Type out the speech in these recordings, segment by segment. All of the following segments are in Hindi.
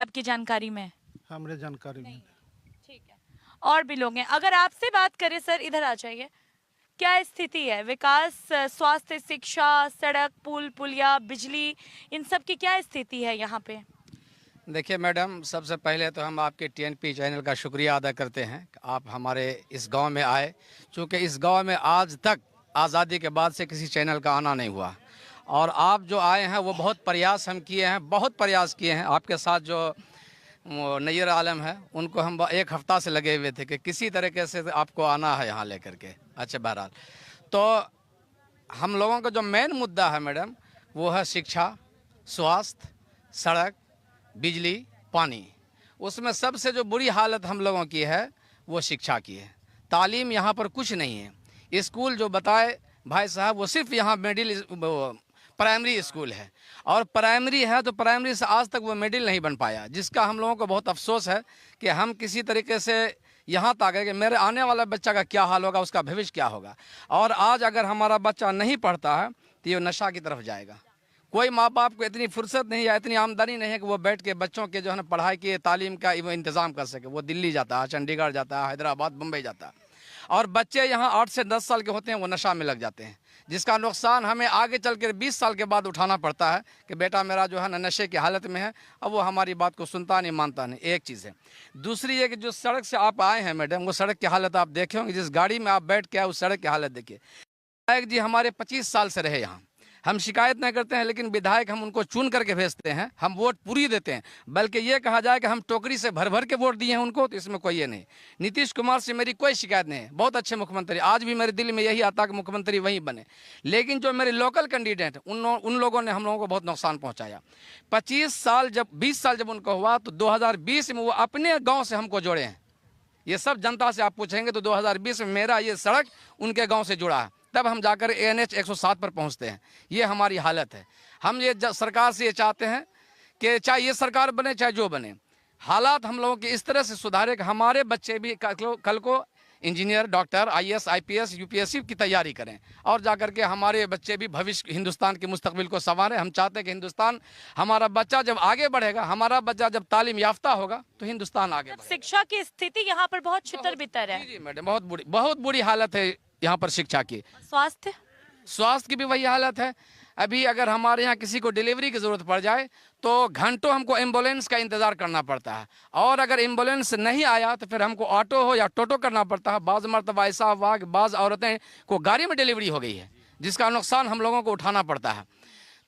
आपकी जानकारी में? हमारे जानकारी में ठीक है। और भी लोग हैं, अगर आपसे बात करें सर, इधर आ जाइए। क्या स्थिति है विकास, स्वास्थ्य, शिक्षा, सड़क, पुल पुलिया, बिजली, इन सब की क्या स्थिति है यहाँ पे? देखिए मैडम, सबसे पहले तो हम आपके टीएनपी चैनल का शुक्रिया अदा करते हैं कि आप हमारे इस गांव में आए, क्योंकि इस गांव में आज तक आज़ादी के बाद से किसी चैनल का आना नहीं हुआ। और आप जो आए हैं वो बहुत प्रयास हम किए हैं, बहुत प्रयास किए हैं। आपके साथ जो वो नैयर आलम है, उनको हम एक हफ्ता से लगे हुए थे कि किसी तरीके से आपको आना है यहाँ लेकर के। अच्छा, बहरहाल तो हम लोगों का जो मेन मुद्दा है मैडम, वो है शिक्षा, स्वास्थ्य, सड़क, बिजली, पानी। उसमें सबसे जो बुरी हालत हम लोगों की है वो शिक्षा की है। तालीम यहाँ पर कुछ नहीं है। स्कूल जो बताए भाई साहब, वो सिर्फ यहाँ मिडिल प्राइमरी स्कूल है, और प्राइमरी है तो प्राइमरी से आज तक वो मिडिल नहीं बन पाया, जिसका हम लोगों को बहुत अफसोस है कि हम किसी तरीके से यहाँ तक है कि मेरे आने वाला बच्चा का क्या हाल होगा, उसका भविष्य क्या होगा। और आज अगर हमारा बच्चा नहीं पढ़ता है तो ये नशा की तरफ जाएगा। कोई माँ बाप को इतनी फुर्सत नहीं या इतनी आमदनी नहीं है कि वो बैठ के बच्चों के जो है ना पढ़ाई की तालीम का वो इंतज़ाम कर सके। वो दिल्ली जाता है, चंडीगढ़ जाता है, हैदराबाद, मुंबई जाता है, और बच्चे यहाँ 8 से 10 साल के होते हैं वो नशा में लग जाते हैं, जिसका नुकसान हमें आगे चल कर 20 साल के बाद उठाना पड़ता है कि बेटा मेरा जो है ना नशे की हालत में है। अब वो हमारी बात को सुनता नहीं, मानता नहीं। एक चीज़ है। दूसरी है कि जो सड़क से आप आए हैं मैडम, वो सड़क की हालत आप देखे होंगे। जिस गाड़ी में आप बैठ के आए उस सड़क की हालत देखिए। विधायक जी हमारे 25 साल से रहे यहाँ, हम शिकायत नहीं करते हैं, लेकिन विधायक हम उनको चुन करके भेजते हैं, हम वोट पूरी देते हैं। बल्कि ये कहा जाए कि हम टोकरी से भर भर के वोट दिए हैं उनको, तो इसमें कोई ये नहीं। नीतीश कुमार से मेरी कोई शिकायत नहीं है, बहुत अच्छे मुख्यमंत्री, आज भी मेरे दिल में यही आता है कि मुख्यमंत्री वही बने। लेकिन जो मेरे लोकल कैंडिडेट उन लोगों ने हम लोगों को बहुत नुकसान पहुँचाया। 20 साल जब उनको हुआ तो 2020 में वो अपने गाँव से हमको जोड़े हैं। ये सब जनता से आप पूछेंगे तो 2020 में मेरा ये सड़क उनके गांव से जुड़ा है, तब हम जाकर ANH 107 पर पहुंचते हैं। ये हमारी हालत है। हम ये सरकार से ये चाहते हैं कि चाहे ये सरकार बने चाहे जो बने, हालात हम लोगों के इस तरह से सुधारे कि हमारे बच्चे भी कल को engineer, doctor, IAS, IPS, UPSC की तैयारी करें, और जाकर के हमारे बच्चे भी भविष्य हिंदुस्तान के मुस्तकबिल को संवारें। हम चाहते हैं कि हिंदुस्तान, हमारा बच्चा जब आगे बढ़ेगा, हमारा बच्चा जब तालीम याफ्ता होगा तो हिंदुस्तान आगे बढ़ेगा। शिक्षा की स्थिति यहाँ पर बहुत छितर बितर है। जी मैडम, बहुत बुरी हालत है यहाँ पर शिक्षा की। स्वास्थ्य की भी वही हालत है। अभी अगर हमारे यहाँ किसी को डिलीवरी की ज़रूरत पड़ जाए तो घंटों हमको एम्बुलेंस का इंतज़ार करना पड़ता है, और अगर एम्बुलेंस नहीं आया तो फिर हमको ऑटो हो या टोटो करना पड़ता है। बाज़ मरतबा ऐसा हुआ कि बाज़ औरतें को गाड़ी में डिलीवरी हो गई है, जिसका नुकसान हम लोगों को उठाना पड़ता है।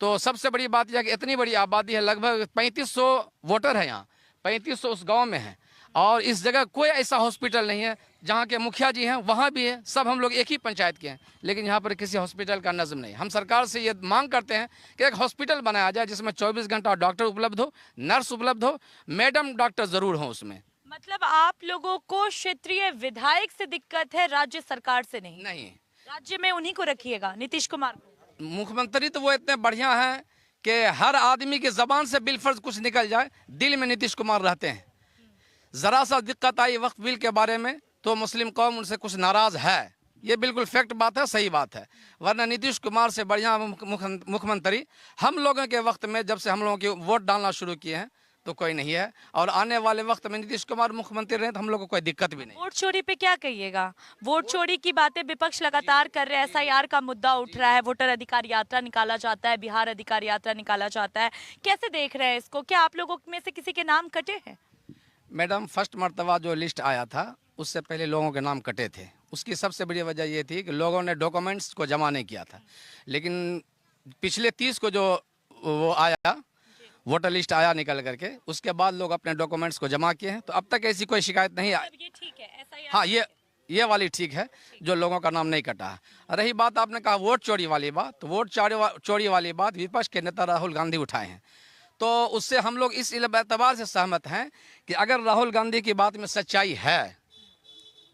तो सबसे बड़ी बात यह कि इतनी बड़ी आबादी है, लगभग 3500 वोटर है यहाँ, 3500 उस गाँव में है, और इस जगह कोई ऐसा हॉस्पिटल नहीं है। जहाँ के मुखिया जी हैं वहाँ भी है, सब हम लोग एक ही पंचायत के हैं, लेकिन यहाँ पर किसी हॉस्पिटल का नज़म नहीं। हम सरकार से ये मांग करते हैं कि एक हॉस्पिटल बनाया जाए जिसमें 24 घंटा डॉक्टर उपलब्ध हो, नर्स उपलब्ध हो, मैडम डॉक्टर ज़रूर हो उसमें। मतलब आप लोगों को क्षेत्रीय विधायक से दिक्कत है, राज्य सरकार से नहीं? नहीं, राज्य में उन्हीं को रखिएगा, नीतीश कुमार को। मुख्यमंत्री तो वो इतने बढ़िया हैं कि हर आदमी की ज़बान से बिलफर्ज कुछ निकल जाए, दिल में नीतीश कुमार रहते हैं। ज़रा सा दिक्कत आई वक्फ बिल के बारे में तो मुस्लिम कौम उनसे कुछ नाराज़ है, ये बिल्कुल फैक्ट बात है, सही बात है। वरना नीतीश कुमार से बढ़िया मुख्यमंत्री हम लोगों के वक्त में, जब से हम लोगों के वोट डालना शुरू किए हैं, तो कोई नहीं है। और आने वाले वक्त में नीतीश कुमार मुख्यमंत्री रहे तो हम लोग को कोई दिक्कत भी नहीं। वोट चोरी पे क्या कहिएगा? वोट चोरी की बातें विपक्ष लगातार कर रहे हैं, SIR का मुद्दा उठ रहा है, वोटर अधिकार यात्रा निकाला जाता है, बिहार अधिकार यात्रा निकाला जाता है, कैसे देख रहे हैं इसको? क्या आप लोगों में से किसी के नाम कटे हैं? मैडम, फर्स्ट मर्तबा जो लिस्ट आया था उससे पहले लोगों के नाम कटे थे। उसकी सबसे बड़ी वजह ये थी कि लोगों ने डॉक्यूमेंट्स को जमा नहीं किया था। लेकिन पिछले 30 को जो वो आया वोटर लिस्ट आया निकल करके, उसके बाद लोग अपने डॉक्यूमेंट्स को जमा किए हैं, तो अब तक ऐसी कोई शिकायत नहीं आई। ये ठीक है, SIR हाँ, ये वाली ठीक है, जो लोगों का नाम नहीं कटा है। रही बात आपने कहा वोट चोरी वाली बात, तो वोट चोरी वाली बात विपक्ष के नेता राहुल गांधी उठाए हैं, तो उससे हम लोग इस एतबार से सहमत हैं कि अगर राहुल गांधी की बात में सच्चाई है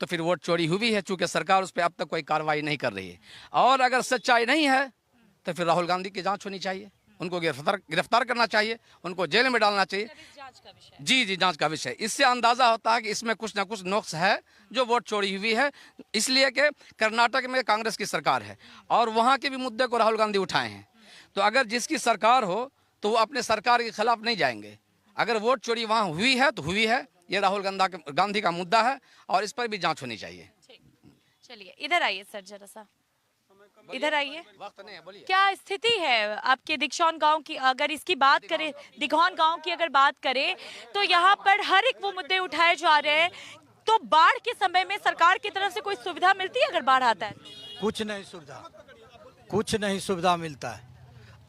तो फिर वोट चोरी हुई है, चूँकि सरकार उस पर अब तक कोई कार्रवाई नहीं कर रही है। और अगर सच्चाई नहीं है तो फिर राहुल गांधी की जांच होनी चाहिए, उनको गिरफ्तार करना चाहिए, उनको जेल में डालना चाहिए। जी, जांच का विषय। इससे अंदाज़ा होता है कि इसमें कुछ ना कुछ नुक्स है जो वोट चोरी हुई है, इसलिए कि कर्नाटक में कांग्रेस की सरकार है और वहाँ के भी मुद्दे को राहुल गांधी उठाए हैं। तो अगर जिसकी सरकार हो तो वो अपने सरकार के खिलाफ नहीं जाएंगे, अगर वोट चोरी वहाँ हुई है तो हुई है, ये राहुल गांधी का मुद्दा है और इस पर भी जांच होनी चाहिए। चलिए इधर आइए सर, जरा सा इधर आइए। वक्त नहीं है, बोलिए। क्या स्थिति है आपके दिक्षौन गांव की? अगर इसकी बात करें, दिघौन गांव की अगर बात करें, तो यहाँ पर हर एक वो मुद्दे उठाए जा रहे हैं। तो बाढ़ के समय में सरकार की तरफ से कोई सुविधा मिलती है अगर बाढ़ आता है? कुछ नहीं सुविधा मिलता है।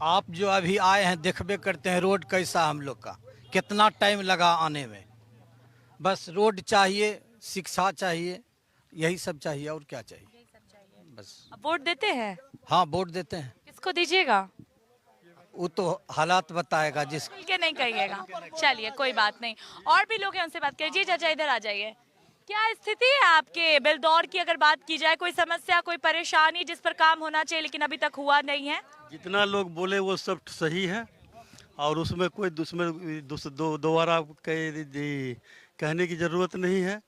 आप जो अभी आए हैं देखबे करते हैं रोड कैसा हम लोग का, कितना टाइम लगा आने में। बस रोड चाहिए, शिक्षा चाहिए, यही सब चाहिए और क्या चाहिए बस। अब वोट देते हैं? हाँ वोट देते हैं। किसको दीजिएगा? वो तो हालात बताएगा जिस। खुल के नहीं कहिएगा। चलिए कोई बात नहीं, और भी लोग हैं उनसे बात करिए। जी चाचा इधर आ जाइए। क्या स्थिति है आपके बेलदौर की अगर बात की जाए? कोई समस्या, कोई परेशानी जिस पर काम होना चाहिए लेकिन अभी तक हुआ नहीं है? जितना लोग बोले वो सब सही है और उसमें कोई दोबारा कहने की ज़रूरत नहीं है।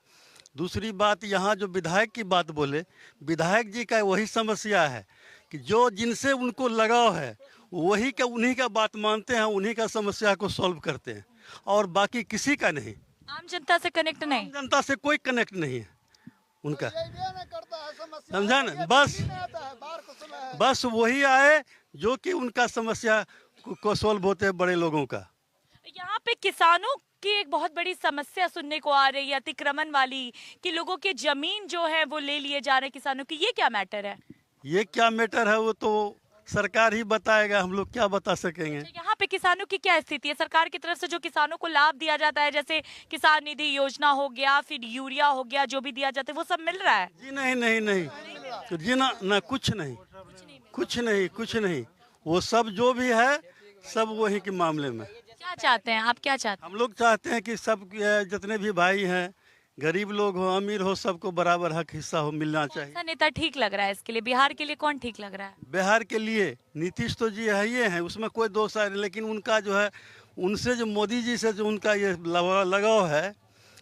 दूसरी बात, यहाँ जो विधायक की बात बोले, विधायक जी का वही समस्या है कि जो जिनसे उनको लगाव है वही का उन्हीं का बात मानते हैं, उन्हीं का समस्या को सॉल्व करते हैं और बाकी किसी का नहीं। आम जनता से कनेक्ट नहीं? जनता से कोई कनेक्ट नहीं है उनका, समझा ना। बस वही आए जो कि उनका समस्या को सॉल्व होते हैं बड़े लोगों का। यहाँ पे किसानों की एक बहुत बड़ी समस्या सुनने को आ रही है, अतिक्रमण वाली, कि लोगों की जमीन जो है वो ले लिए जा रहे हैं किसानों की। ये क्या मैटर है? ये क्या मैटर है वो तो सरकार ही बताएगा, हम लोग क्या बता सकेंगे। यहाँ पे किसानों की क्या स्थिति है? सरकार की तरफ से जो किसानों को लाभ दिया जाता है, जैसे किसान निधि योजना हो गया, फिर यूरिया हो गया, जो भी दिया जाता है वो सब मिल रहा है? जी नहीं तो जी ना कुछ नहीं। वो सब जो भी है सब वही के मामले में। क्या चाहते हैं आप, क्या चाहते हैं? हम लोग चाहते हैं कि सब जितने भी भाई हैं, गरीब लोग हो अमीर हो, सबको बराबर हक हिस्सा हो मिलना चाहिए। कौन सा नेता ठीक लग रहा है इसके लिए? बिहार के लिए कौन ठीक लग रहा है? बिहार के लिए नीतीश तो जी है, ये हैं, उसमें कोई दोष है, लेकिन उनका जो है, उनसे जो मोदी जी से जो उनका ये लगाव है,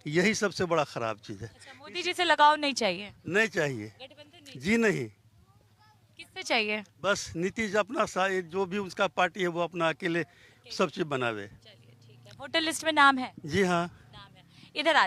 यही सबसे बड़ा खराब चीज़ है। अच्छा, मोदी जी से लगाव नहीं चाहिए? नहीं चाहिए जी नहीं। किससे चाहिए? बस नीतीश अपना जो भी उसका पार्टी है वो अपना अकेले सब चीज़ बनावे। चलिए ठीक है। वोटर लिस्ट में नाम है? जी हाँ। नाम है। इधर आ